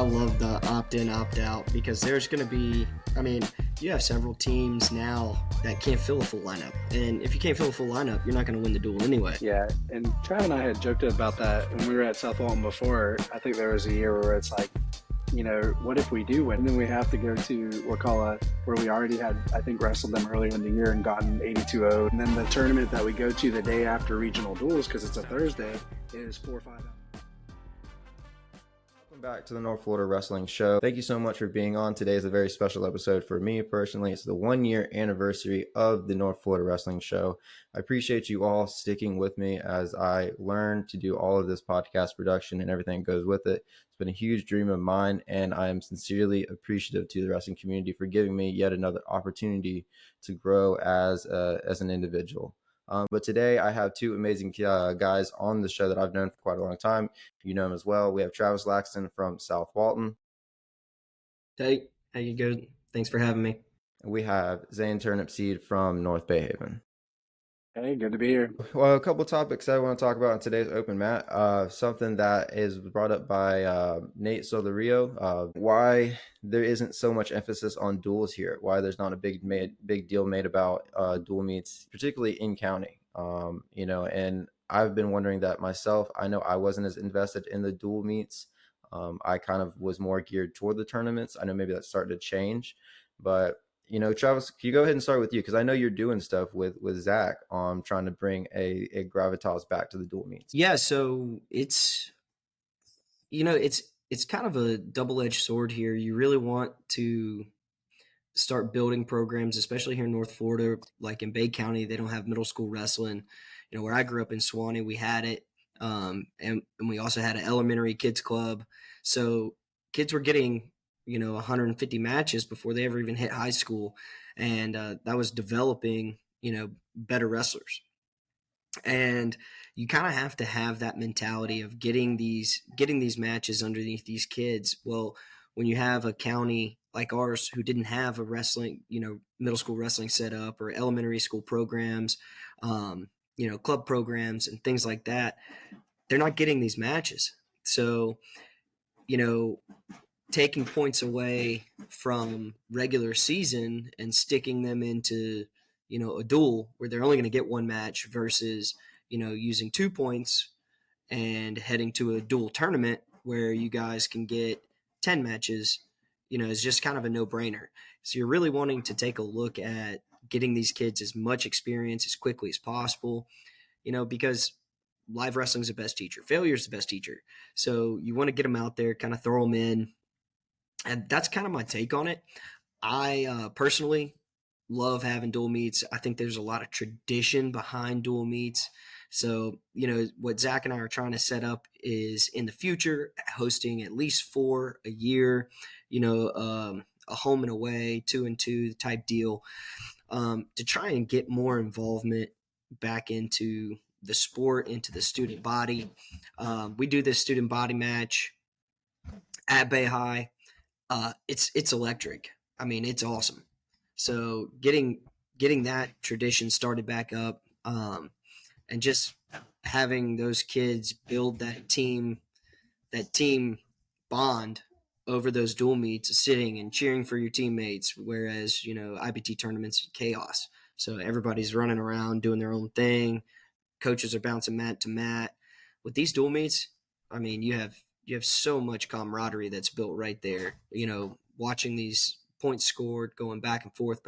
love the opt-in, opt-out because there's going to be, you have several teams now that can't fill a full lineup. And if you can't fill a full lineup, you're not going to win the duel anyway. Yeah, and Trav and I had joked about that when we were at South Walton before. I think there was a year where it's like, what if we do win? And then we have to go to Wakulla, where we already had, I think, wrestled them earlier in the year and gotten 82-0. And then the tournament that we go to the day after regional duels, because it's a Thursday, is 4-5. Welcome back to the North Florida Wrestling Show. Thank you so much for being on. Today is a very special episode for me personally. It's the 1-year anniversary of the North Florida Wrestling Show. I appreciate you all sticking with me as I learn to do all of this podcast production and everything that goes with it. It's been a huge dream of mine, and I am sincerely appreciative to the wrestling community for giving me yet another opportunity to grow as an individual. But today I have two amazing guys on the show that I've known for quite a long time. You know them as well. We have Travis Laxton from South Walton. Hey, how you good? Thanks for having me. And we have Zane Turnipseed from North Bay Haven. Hey, good to be here. Well, a couple topics I want to talk about in today's open mat. Something that is brought up by Nate Solorio. Why there isn't so much emphasis on duels here. Why there's not a big deal made about duel meets, particularly in county. And I've been wondering that myself. I know I wasn't as invested in the duel meets. I kind of was more geared toward the tournaments. I know maybe that started to change, but Travis, can you go ahead and start with you? Because I know you're doing stuff with Zach on trying to bring a gravitas back to the dual meets. Yeah, so it's kind of a double-edged sword here. You really want to start building programs, especially here in North Florida, like in Bay County. They don't have middle school wrestling. Where I grew up in Suwannee, we had it, and we also had an elementary kids club. So kids were getting 150 matches before they ever even hit high school. And that was developing, better wrestlers. And you kind of have to have that mentality of getting these matches underneath these kids. Well, when you have a county like ours who didn't have a wrestling, middle school wrestling set up or elementary school programs, club programs and things like that, they're not getting these matches. So, taking points away from regular season and sticking them into, a duel where they're only going to get one match versus, using 2 points and heading to a dual tournament where you guys can get 10 matches, is just kind of a no-brainer. So you're really wanting to take a look at getting these kids as much experience as quickly as possible, because live wrestling is the best teacher. Failure is the best teacher. So you want to get them out there, kind of throw them in. And that's kind of my take on it. I personally love having dual meets. I think there's a lot of tradition behind dual meets. So, what Zach and I are trying to set up is in the future, hosting at least 4 a year, a home and away, 2-2 type deal, to try and get more involvement back into the sport, into the student body. We do this student body match at Bay High. It's electric. It's awesome. So getting that tradition started back up, and just having those kids build that team bond over those dual meets, sitting and cheering for your teammates. Whereas, IBT tournaments, chaos. So everybody's running around doing their own thing. Coaches are bouncing mat to mat. With these dual meets, you have so much camaraderie that's built right there, watching these points scored, going back and forth.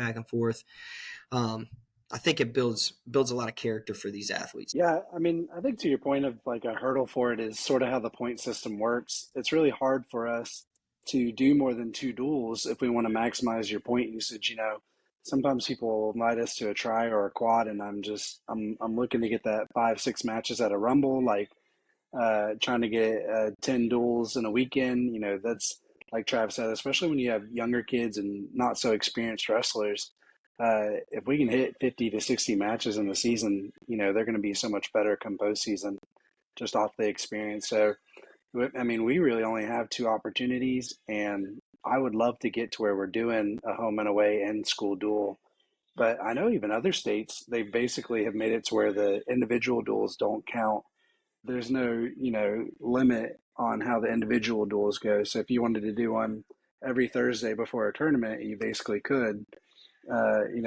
I think it builds a lot of character for these athletes. Yeah, I think to your point of like a hurdle for it is sort of how the point system works. It's really hard for us to do more than 2 duels if we want to maximize your point usage. Sometimes people invite us to a try or a quad, and I'm looking to get that 5-6 matches at a rumble, like trying to get 10 duels in a weekend. That's like Trav said, especially when you have younger kids and not so experienced wrestlers. If we can hit 50 to 60 matches in the season, they're going to be so much better come postseason just off the experience. So, we really only have 2 opportunities, and I would love to get to where we're doing a home and away and school duel. But I know even other states, they basically have made it to where the individual duels don't count. There's no, limit on how the individual duels go. So if you wanted to do one every Thursday before a tournament, you basically could.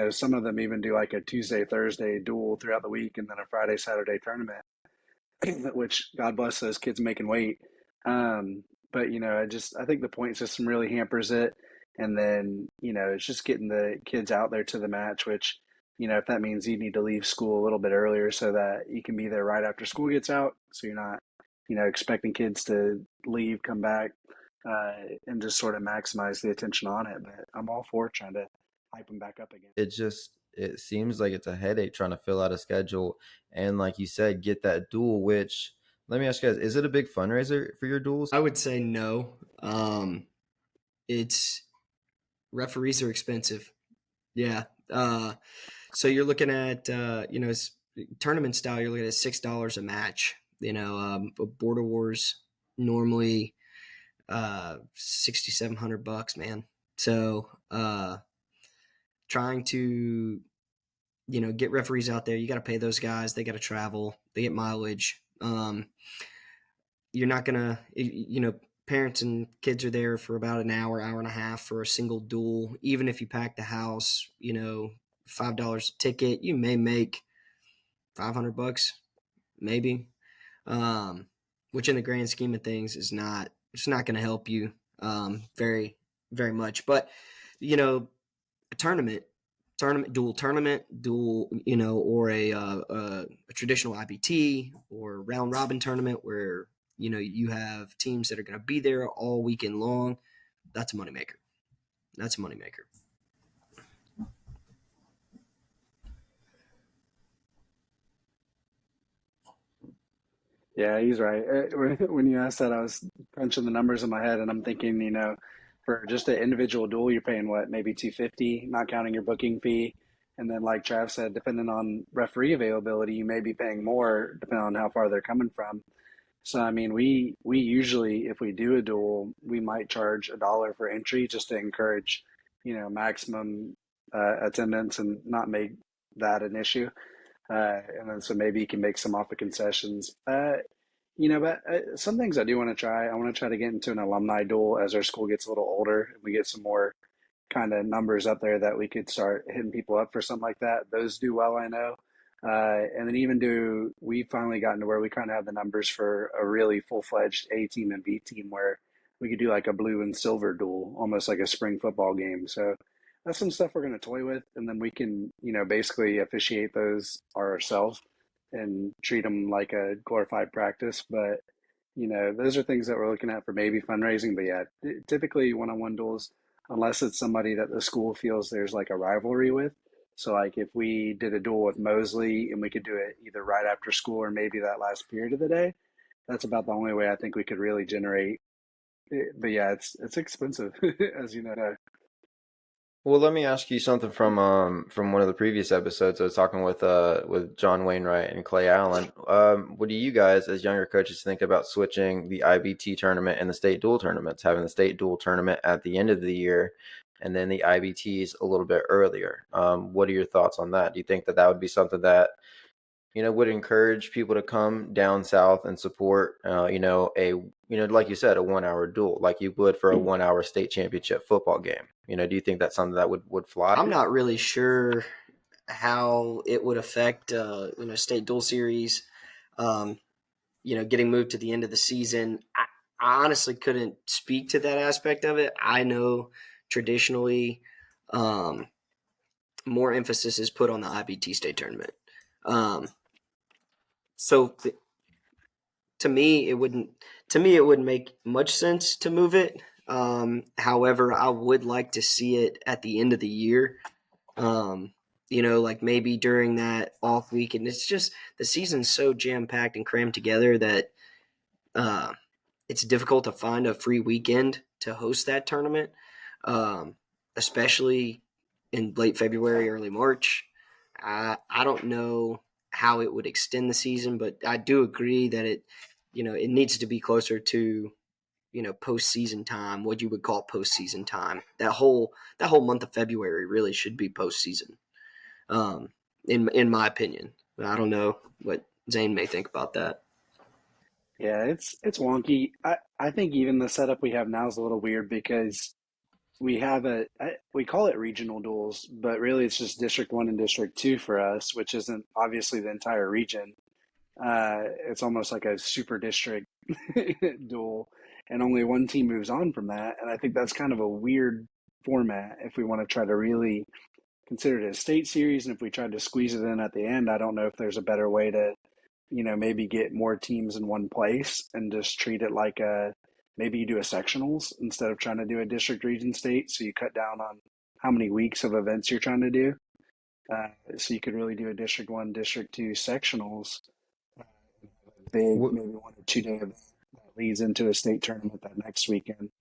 Some of them even do like a Tuesday, Thursday duel throughout the week and then a Friday, Saturday tournament, which God bless those kids making weight. But I think the point system really hampers it. And then, it's just getting the kids out there to the match, which, if that means you need to leave school a little bit earlier so that you can be there right after school gets out. So you're not, expecting kids to leave, come back, uh, and just sort of maximize the attention on it. But I'm all for trying to hype them back up again. It seems like it's a headache trying to fill out a schedule and, like you said, get that duel. Which, let me ask you guys, is it a big fundraiser for your duels? I would say no. It's referees are expensive. Yeah. So you're looking at tournament style. You're looking at $6 a match. Border Wars normally $6,700, man. So trying to get referees out there, you got to pay those guys. They got to travel. They get mileage. You're not gonna, parents and kids are there for about an hour, hour and a half for a single duel. Even if you pack the house, $5 a ticket, you may make $500, maybe. Which in the grand scheme of things it's not going to help you very, very much. But a tournament dual, or a traditional IBT or round robin tournament where you have teams that are going to be there all weekend long. That's a moneymaker. Yeah, he's right. When you asked that, I was crunching the numbers in my head, and I'm thinking, for just an individual duel, you're paying what, maybe 250, not counting your booking fee. And then, like Trav said, depending on referee availability, you may be paying more depending on how far they're coming from. So, I mean, we usually, if we do a duel, we might charge $1 for entry just to encourage, maximum attendance and not make that an issue. And then so maybe you can make some off the concessions. But some things I do want to try. I want to try to get into an alumni duel as our school gets a little older and we get some more kind of numbers up there that we could start hitting people up for something like that. Those do well, I know. And then we finally gotten to where we kind of have the numbers for a really full-fledged A team and B team where we could do like a blue and silver duel, almost like a spring football game. So that's some stuff we're going to toy with, and then we can, basically officiate those ourselves and treat them like a glorified practice. But, those are things that we're looking at for maybe fundraising. But yeah, typically one-on-one duels, unless it's somebody that the school feels there's like a rivalry with. So like if we did a duel with Mosley and we could do it either right after school or maybe that last period of the day, that's about the only way I think we could really generate. But yeah, it's expensive, as you know. Well, let me ask you something from one of the previous episodes. I was talking with John Wainwright and Clay Allen. What do you guys, as younger coaches, think about switching the IBT tournament and the state dual tournaments, having the state dual tournament at the end of the year, and then the IBTs a little bit earlier? What are your thoughts on that? Do you think that would be something that would encourage people to come down south and support, like you said, a 1 hour duel, like you would for a 1 hour state championship football game? Do you think that's something that would fly? I'm not really sure how it would affect, state dual series, getting moved to the end of the season. I honestly couldn't speak to that aspect of it. I know traditionally, more emphasis is put on the IBT state tournament. So to me, it wouldn't make much sense to move it. However, I would like to see it at the end of the year. Like maybe during that off week, and it's just the season's so jam packed and crammed together that it's difficult to find a free weekend to host that tournament, especially in late February, early March. I don't know how it would extend the season, but I do agree that it needs to be closer to, postseason time, what you would call postseason time. That whole month of February really should be postseason, in my opinion. I don't know what Zane may think about that. Yeah, it's wonky. I think even the setup we have now is a little weird because we have we call it regional duels, but really it's just District 1 and District 2 for us, which isn't obviously the entire region. It's almost like a super district duel, and only one team moves on from that. And I think that's kind of a weird format if we want to try to really consider it a state series. And if we tried to squeeze it in at the end, I don't know if there's a better way to, maybe get more teams in one place and just treat it like maybe you do a sectionals instead of trying to do a district, region, state. So you cut down on how many weeks of events you're trying to do. So you could really do a District 1, District 2 sectionals, big, What, maybe 1 or 2 day event that leads into a state tournament that next weekend.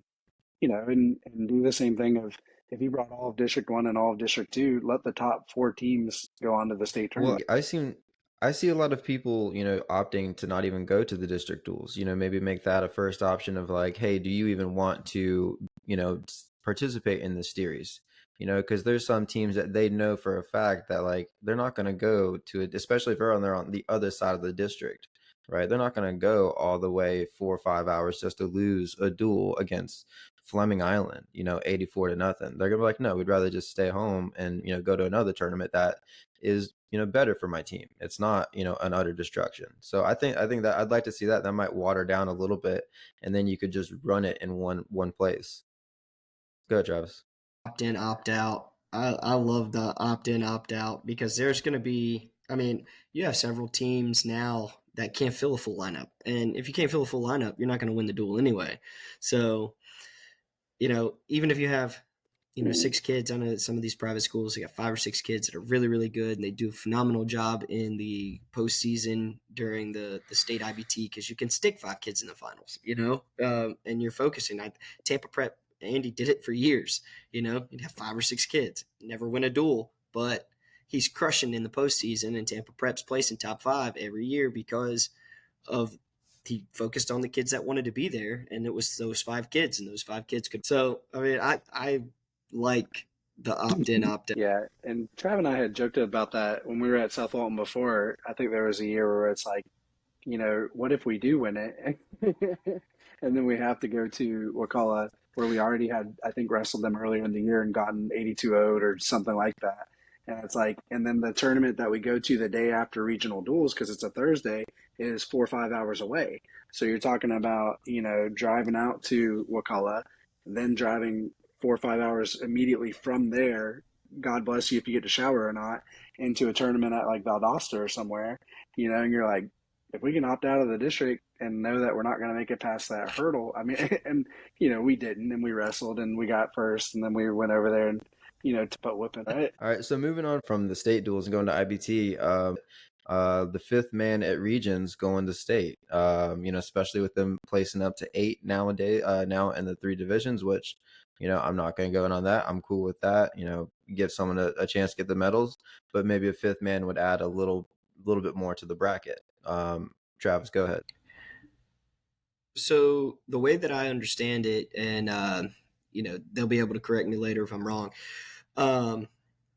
And do the same thing of if you brought all of District 1 and all of District 2, let the top 4 teams go on to the state well, tournament. I see a lot of people, opting to not even go to the district duels. Maybe make that a first option of like, hey, do you even want to, participate in this series? Because there's some teams that they know for a fact that like they're not going to go to it, especially if they're on the other side of the district, right? They're not going to go all the way 4 or 5 hours just to lose a duel against Fleming Island, 84-0. They're gonna be like, no, we'd rather just stay home and go to another tournament that is better for my team. It's not an utter destruction. So I think that I'd like to see that might water down a little bit, and then you could just run it in one place. Go ahead, Travis. Opt in, opt out. I love the opt in, opt out because there's going to be, I mean, you have several teams now that can't fill a full lineup. And if you can't fill a full lineup, you're not going to win the duel anyway. So, even if you have, 6 kids, I know that some of these private schools, they got 5 or 6 kids that are really, really good and they do a phenomenal job in the postseason during the state IBT because you can stick 5 kids in the finals, and you're focusing. Tampa Prep, Andy did it for years, you'd have 5 or 6 kids, never win a duel, but he's crushing in the postseason and Tampa Prep's placing top 5 every year because of he focused on the kids that wanted to be there, and it was those 5 kids, and those 5 kids could. So I mean, I like the opt in, opt out. Yeah, and Trav and I had joked about that when we were at South Walton before. I think there was a year where it's like, what if we do win it? And then we have to go to Wakala, where we already had, I think, wrestled them earlier in the year and gotten 82 0'd or something like that. And it's like, and then the tournament that we go to the day after regional duels, because it's a Thursday, is 4 or 5 hours away. So you're talking about, driving out to Wakala, then driving 4 or 5 hours immediately from there. God bless you if you get to shower or not, into a tournament at like Valdosta or somewhere, and you're like, if we can opt out of the district and know that we're not going to make it past that hurdle, I mean, and we didn't, and we wrestled and we got first, and then we went over there and to put whipping, right? All right, so moving on from the state duels and going to IBT, the 5th man at regions going to state, especially with them placing up to 8 nowadays, now in the 3 divisions, which, I'm not going to go in on that. I'm cool with that. Give someone a chance to get the medals, but maybe a 5th man would add a little bit more to the bracket. Travis, go ahead. So the way that I understand it, and they'll be able to correct me later if I'm wrong,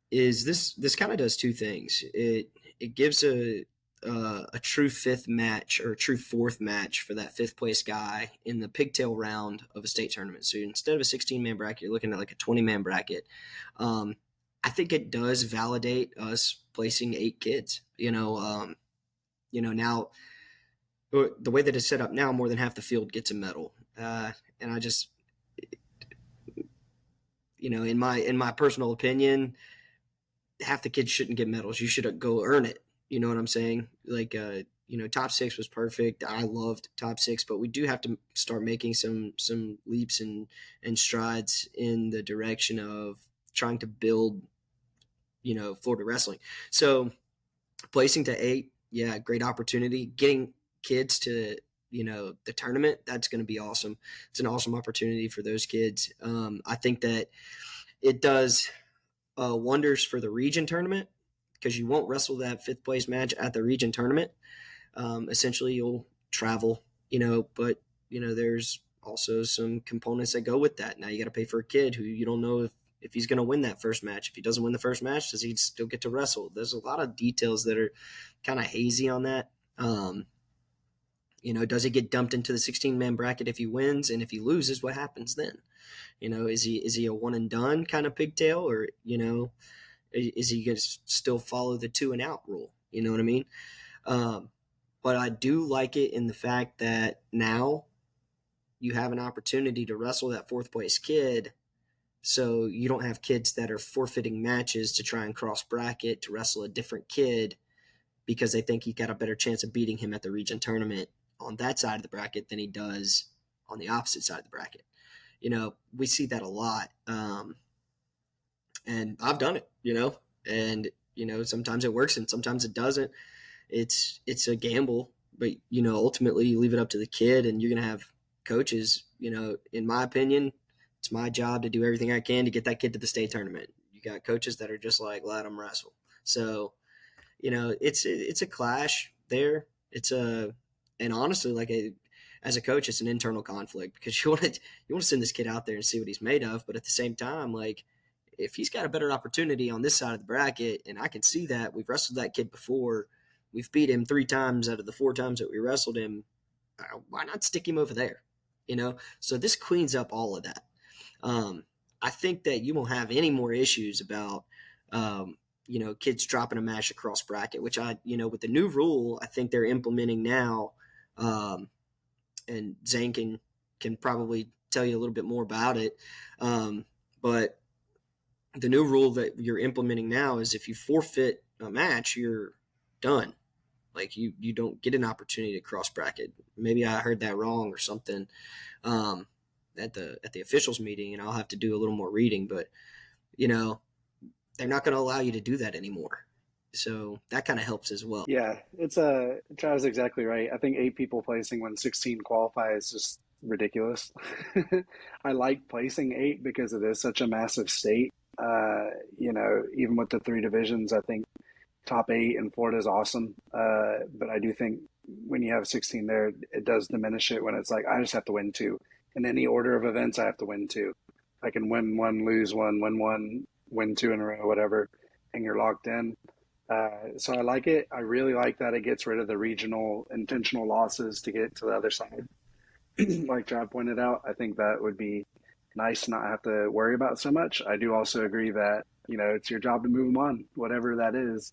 is this kind of does 2 things. It gives a true 5th match or a true 4th match for that 5th place guy in the pigtail round of a state tournament. So instead of a 16-man bracket, you're looking at like a 20-man bracket. I think it does validate us placing 8 kids. Now the way that it's set up now, more than half the field gets a medal, and I just, in my personal opinion, half the kids shouldn't get medals. You should go earn it. You know what I'm saying? Like, top 6 was perfect. I loved top 6, but we do have to start making some leaps and strides in the direction of trying to build, Florida wrestling. So placing to 8, yeah, great opportunity. Getting kids to the tournament, that's going to be awesome. It's an awesome opportunity for those kids. I think that it does wonders for the region tournament because you won't wrestle that 5th place match at the region tournament. Essentially you'll travel, but there's also some components that go with that. Now you got to pay for a kid who you don't know if he's going to win that first match. If he doesn't win the first match, does he still get to wrestle? There's a lot of details that are kind of hazy on that. Does he get dumped into the 16-man bracket if he wins? And if he loses, what happens then? Is he a one and done kind of pigtail, or is he going to still follow the 2 and out rule? You know what I mean? But I do like it in the fact that now you have an opportunity to wrestle that 4th place kid, so you don't have kids that are forfeiting matches to try and cross bracket to wrestle a different kid because they think he got a better chance of beating him at the region tournament on that side of the bracket than he does on the opposite side of the bracket. We see that a lot. And I've done it, and, sometimes it works and sometimes it doesn't. It's a gamble, but, ultimately you leave it up to the kid, and you're going to have coaches, in my opinion, it's my job to do everything I can to get that kid to the state tournament. You got coaches that are just like, let them wrestle. So, it's a clash there. And honestly, as a coach, it's an internal conflict because you want to send this kid out there and see what he's made of. But at the same time, if he's got a better opportunity on this side of the bracket, and I can see that, we've wrestled that kid before, we've beat him 3 times out of the 4 times that we wrestled him, why not stick him over there? So this cleans up all of that. I think that you won't have any more issues about, kids dropping a match across bracket, which with the new rule, I think they're implementing now. And Zane can probably tell you a little bit more about it. But the new rule that you're implementing now is if you forfeit a match, you're done. You don't get an opportunity to cross bracket. Maybe I heard that wrong or something at the officials meeting, and I'll have to do a little more reading. But they're not going to allow you to do that anymore. So that kind of helps as well. Yeah, Travis exactly right. I think 8 people placing when 16 qualify is just ridiculous. I like placing 8 because it is such a massive state. Even with the 3 divisions, I think top 8 in Florida is awesome. But I do think when you have 16 there, it does diminish it when it's like, I just have to win 2. In any order of events, I have to win 2. I can win 1, lose 1, win 1, win 2 in a row, whatever, and you're locked in. So I like it. I really like that it gets rid of the regional intentional losses to get to the other side. Like Chad pointed out, I think that would be nice to not have to worry about so much. I do also agree that, it's your job to move them on, whatever that is,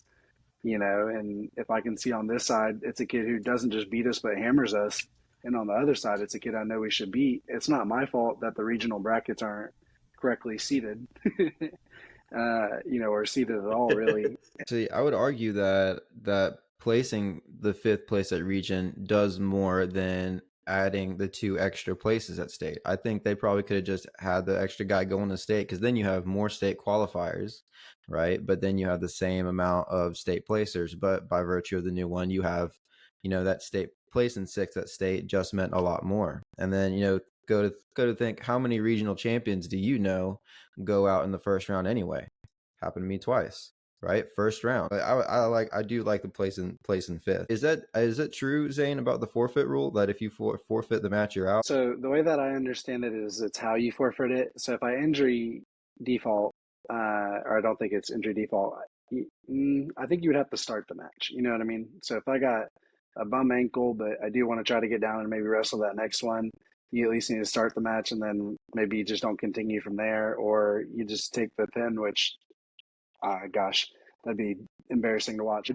and if I can see on this side, it's a kid who doesn't just beat us, but hammers us. And on the other side, it's a kid I know we should beat. It's not my fault that the regional brackets aren't correctly seated. Or seated at all, really. See, I would argue that placing the 5th place at region does more than adding the 2 extra places at state. I think they probably could have just had the extra guy going to state, because then you have more state qualifiers, right? But then you have the same amount of state placers. But by virtue of the new one, you have, that state place in 6th at state just meant a lot more. And then, go to think, how many regional champions do you know go out in the first round anyway? Happened to me twice, right? First round. I do like the place in 5th. Is that true, Zane, about the forfeit rule, that if you forfeit the match, you're out? So the way that I understand it is it's how you forfeit it. So if I injury default, or I don't think it's injury default, I think you would have to start the match. You know what I mean? So if I got a bum ankle, but I do want to try to get down and maybe wrestle that next one, you at least need to start the match, and then maybe you just don't continue from there, or you just take the pin, which, gosh, that'd be embarrassing to watch.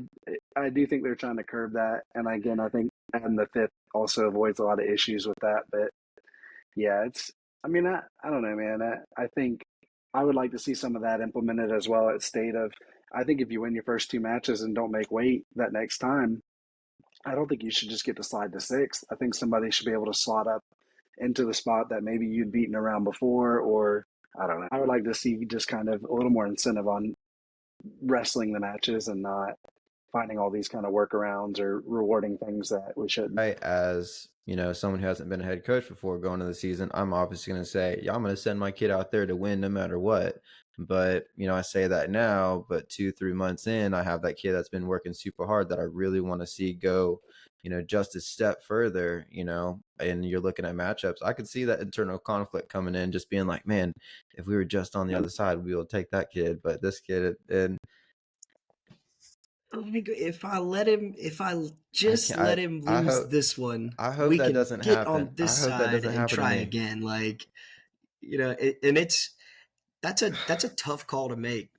I do think they're trying to curb that, and again, I think adding the 5th also avoids a lot of issues with that. But yeah, I don't know, man. I think I would like to see some of that implemented as well at state of, I think if you win your first 2 matches and don't make weight that next time, I don't think you should just get to slide to 6th. I think somebody should be able to slot up into the spot that maybe you'd beaten around before, or I don't know. I would like to see just kind of a little more incentive on wrestling the matches and not finding all these kind of workarounds or rewarding things that we shouldn't. As someone who hasn't been a head coach before going into the season, I'm obviously going to say, yeah, I'm going to send my kid out there to win no matter what. But, I say that now, but 2-3 months in, I have that kid that's been working super hard that I really want to see go, just a step further, and you're looking at matchups. I could see that internal conflict coming in, just being like, man, if we were just on the other side, we'd be able to take that kid. But this kid, and If I I just can't. let him I lose hope. this one, I hope we that can doesn't get happen. on I this hope that side doesn't and happen to try me. again. Like, and that's a tough call to make.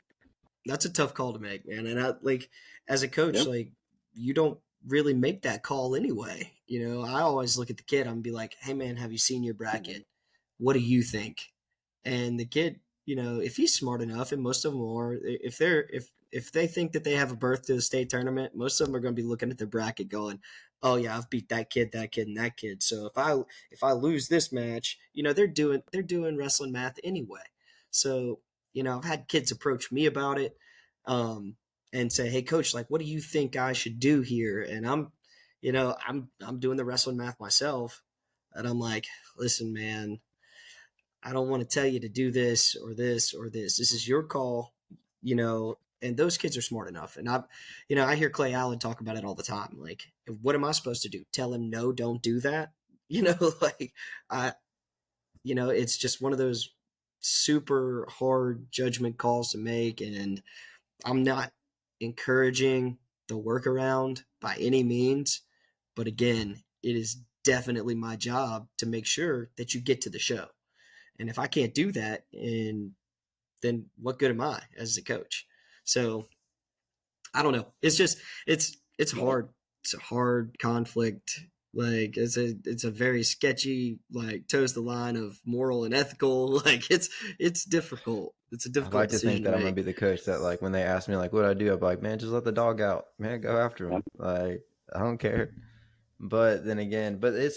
That's a tough call to make, man. And I like as a coach, Yep. like you don't really make that call anyway. I always look at the kid. I'm be like, hey man, have you seen your bracket? What do you think? And the kid, if he's smart enough, and most of them are, if they think that they have a berth to the state tournament, most of them are going to be looking at the bracket, going, "Oh yeah, I've beat that kid, and that kid." So if I lose this match, they're doing wrestling math anyway. So I've had kids approach me about it, and say, "Hey, coach, like, what do you think I should do here?" And I'm doing the wrestling math myself, and I'm like, "Listen, man, I don't want to tell you to do this or this or this. This is your call." And those kids are smart enough. And I hear Clay Allen talk about it all the time. Like, what am I supposed to do? Tell him no, don't do that. Like I, it's just one of those super hard judgment calls to make, and I'm not encouraging the workaround by any means. But again, it is definitely my job to make sure that you get to the show. And if I can't do that, and then what good am I as a coach? So I don't know. It's just it's Yeah. hard. It's a hard conflict. Like it's a very sketchy, like toes the line of moral and ethical. Like it's difficult. It's a I difficult like to think decision to that I'm gonna make. be the coach that, like, when they ask me like what I do, I'm like, man, just let the dog out, man, go after him. Yep. Like, I don't care. But then again, but like,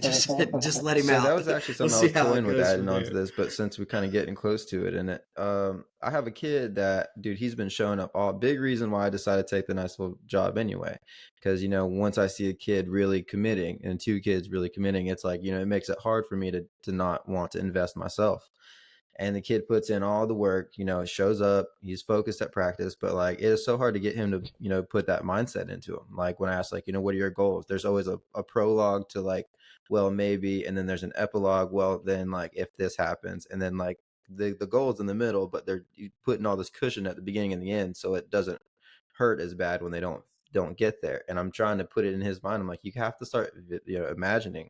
Just let him so that out. was actually We'll something I see was how it toying with goes adding from onto there. this, but since we're kind of getting close to it, and I have a kid that, dude, he's been showing up. All big reason why I decided to take the nice little job anyway, because once I see a kid really committing and two kids really committing, it's like it makes it hard for me to not want to invest myself. And the kid puts in all the work, shows up, he's focused at practice, but like it is so hard to get him to put that mindset into him. Like when I ask, like, what are your goals, there's always a prologue to, like, well, maybe, and then there's an epilogue, well, then, like, if this happens, and then, like, the goal's in the middle, but they're putting all this cushion at the beginning and the end, so it doesn't hurt as bad when they don't get there. And I'm trying to put it in his mind. I'm like, you have to start imagining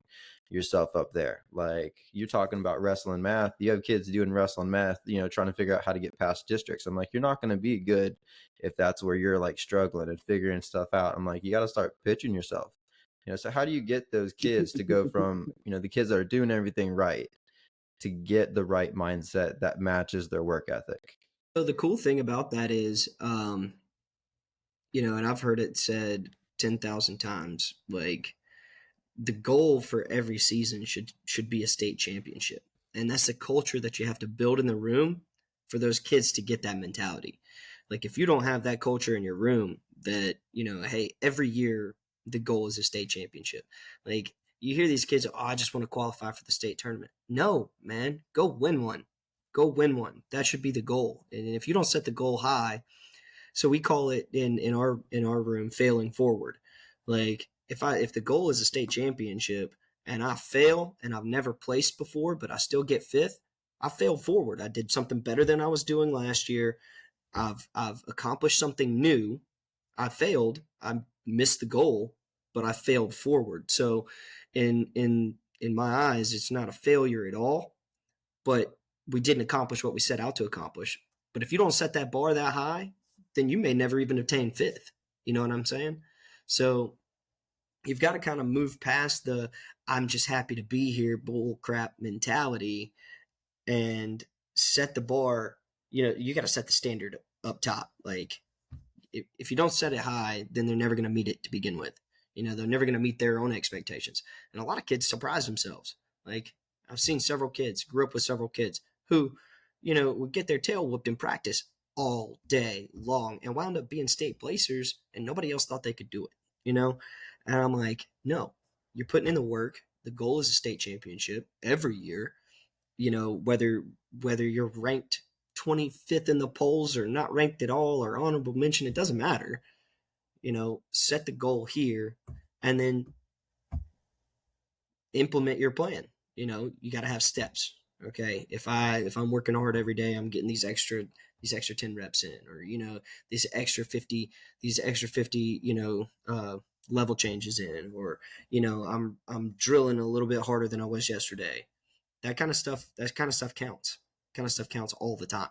yourself up there. Like, you're talking about wrestling math, you have kids doing wrestling math, trying to figure out how to get past districts. I'm like, you're not going to be good if that's where you're, like, struggling and figuring stuff out. I'm like, you got to start pitching yourself. So how do you get those kids to go from the kids that are doing everything right to get the right mindset that matches their work ethic? So the cool thing about that is, and I've heard it said 10,000 times, like the goal for every season should be a state championship. And that's the culture that you have to build in the room for those kids to get that mentality. Like if you don't have that culture in your room that, hey, every year the goal is a state championship. Like you hear these kids, oh, I just want to qualify for the state tournament. No, man, go win one. Go win one. That should be the goal. And if you don't set the goal high, so we call it in our room failing forward. Like if the goal is a state championship and I fail and I've never placed before, but I still get fifth, I failed forward. I did something better than I was doing last year. I've accomplished something new. I failed. I missed the goal, but I failed forward. So in my eyes, it's not a failure at all, but we didn't accomplish what we set out to accomplish. But if you don't set that bar that high, then you may never even obtain fifth. You know what I'm saying? So you've got to kind of move past the I'm just happy to be here bull crap mentality and set the bar. You got to set the standard up top. Like if you don't set it high, then they're never going to meet it to begin with. They're never going to meet their own expectations. And a lot of kids surprise themselves. Like I've seen several kids, grew up with several kids who, would get their tail whooped in practice all day long and wound up being state placers and nobody else thought they could do it. And I'm like, no, you're putting in the work. The goal is a state championship every year, whether you're ranked 25th in the polls or not ranked at all or honorable mention, it doesn't matter. Set the goal here and then implement your plan. You got to have steps. Okay, if I'm working hard every day, I'm getting these extra 10 reps in, or these extra 50 these extra 50 level changes in, or I'm drilling a little bit harder than I was yesterday. That kind of stuff counts all the time.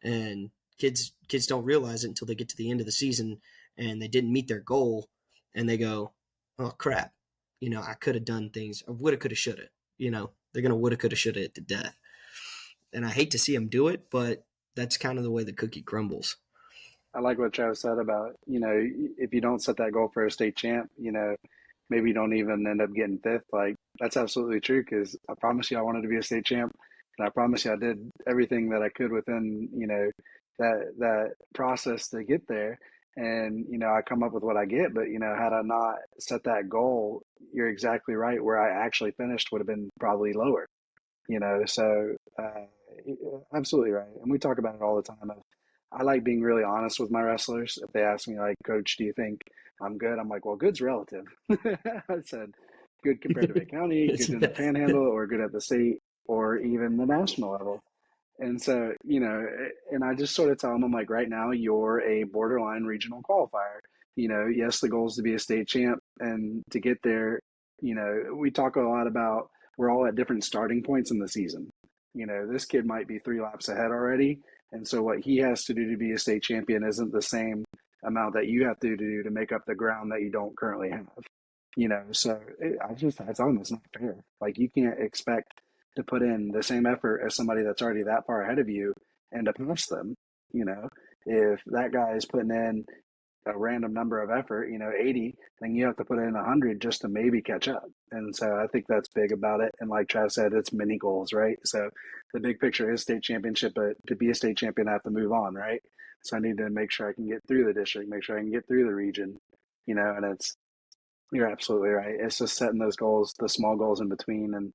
And kids don't realize it until they get to the end of the season and they didn't meet their goal, and they go, oh crap, I could have done things. I woulda, coulda, shoulda. They're gonna woulda, coulda, shoulda it to death. And I hate to see them do it, but that's kind of the way the cookie crumbles. I like what Travis said about, if you don't set that goal for a state champ, maybe you don't even end up getting fifth. Like, that's absolutely true because I promise you I wanted to be a state champ, and I promise you I did everything that I could within, that process to get there. And, I come up with what I get, but, had I not set that goal, you're exactly right. Where I actually finished would have been probably lower, so absolutely right. And we talk about it all the time. I like being really honest with my wrestlers. If they ask me, like, Coach, do you think I'm good? I'm like, well, good's relative. I said, good compared to Bay County, good in the Panhandle, or good at the state, or even the national level. And so, and I just sort of tell them, I'm like, right now, you're a borderline regional qualifier. Yes, the goal is to be a state champ, and to get there, we talk a lot about we're all at different starting points in the season. This kid might be 3 laps ahead already. And so what he has to do to be a state champion isn't the same amount that you have to do to make up the ground that you don't currently have. So I tell him it's not fair. Like, you can't expect to put in the same effort as somebody that's already that far ahead of you and to pass them. If that guy is putting in a random number of effort, 80, then you have to put in 100 just to maybe catch up. And so I think that's big about it. And like Trav said, it's mini goals, right? So the big picture is state championship, but to be a state champion, I have to move on, right? So I need to make sure I can get through the district, make sure I can get through the region, and you're absolutely right. It's just setting those goals, the small goals in between, and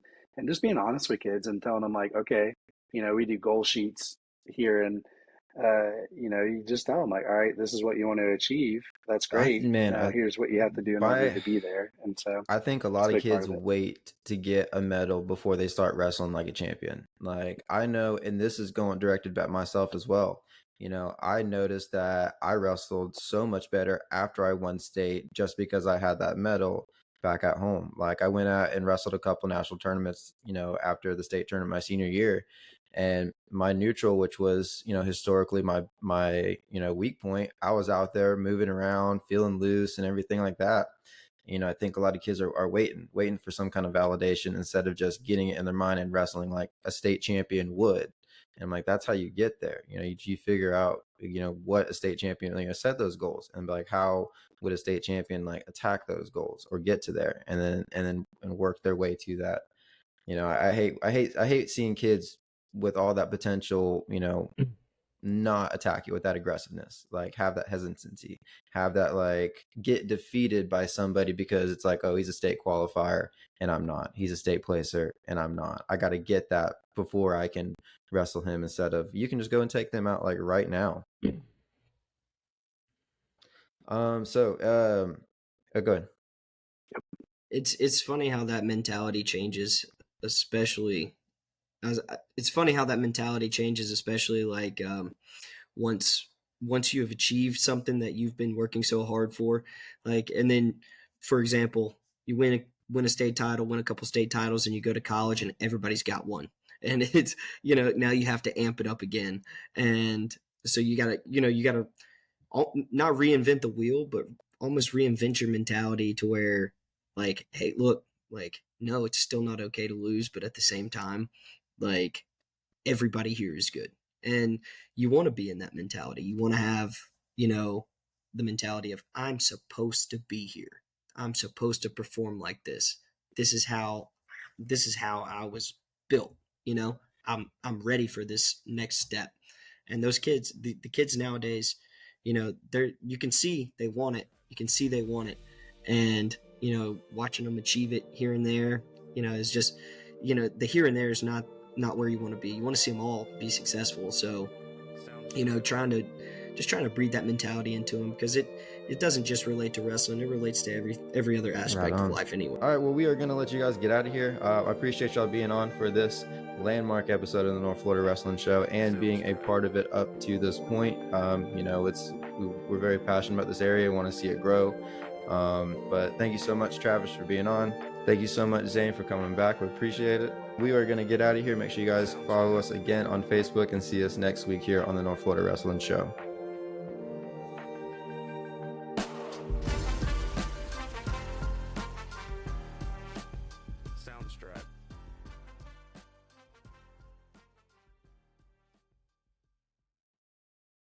just being honest with kids and telling them, like, okay, we do goal sheets here, and you just tell them, like, all right, this is what you want to achieve. That's great. Man, Now here's what you have to do in order by to be there. And so I think a it's lot a of big part kids of it. wait to get a medal before they start wrestling like a champion. Like, I know, and this is going directed at myself as well. I noticed that I wrestled so much better after I won state just because I had that medal back at home. Like, I went out and wrestled a couple national tournaments, after the state tournament my senior year. And my neutral, which was, historically my weak point, I was out there moving around, feeling loose and everything like that. I think a lot of kids are waiting for some kind of validation instead of just getting it in their mind and wrestling like a state champion would. And like, that's how you get there. You figure out, what a state champion, set those goals, and be like, how would a state champion like attack those goals or get to there, and then work their way to that. I hate seeing kids with all that potential, not attack you with that aggressiveness, like have that hesitancy, have that like get defeated by somebody because it's like, oh, he's a state qualifier and I'm not, he's a state placer and I'm not, I got to get that before I can wrestle him, instead of you can just go and take them out like right now. Go ahead. It's funny how that mentality changes, especially it's funny how that mentality changes, especially like once you have achieved something that you've been working so hard for, like, and then, for example, you win a state title, win a couple state titles, and you go to college and everybody's got one, and it's now you have to amp it up again, and so you gotta not reinvent the wheel, but almost reinvent your mentality to where, like, hey, look, like, no, it's still not okay to lose, but at the same time, like, everybody here is good. And you want to be in that mentality. You want to have, the mentality of, I'm supposed to be here. I'm supposed to perform like this. This is how I was built, I'm ready for this next step. And those kids, the kids nowadays, you can see they want it. You can see they want it. And, watching them achieve it here and there, is just, the here and there is not where you want to be. You want to see them all be successful. So, trying to breed that mentality into them, because it it doesn't just relate to wrestling. It relates to every other aspect of life anyway. All right, well, we are going to let you guys get out of here. I appreciate y'all being on for this landmark episode of the North Florida Wrestling Show and being a part of it up to this point. We're very passionate about this area. Want to see it grow. But thank you so much, Travis, for being on. Thank you so much, Zane, for coming back. We appreciate it. We are going to get out of here. Make sure you guys follow us again on Facebook and see us next week here on the North Florida Wrestling Show.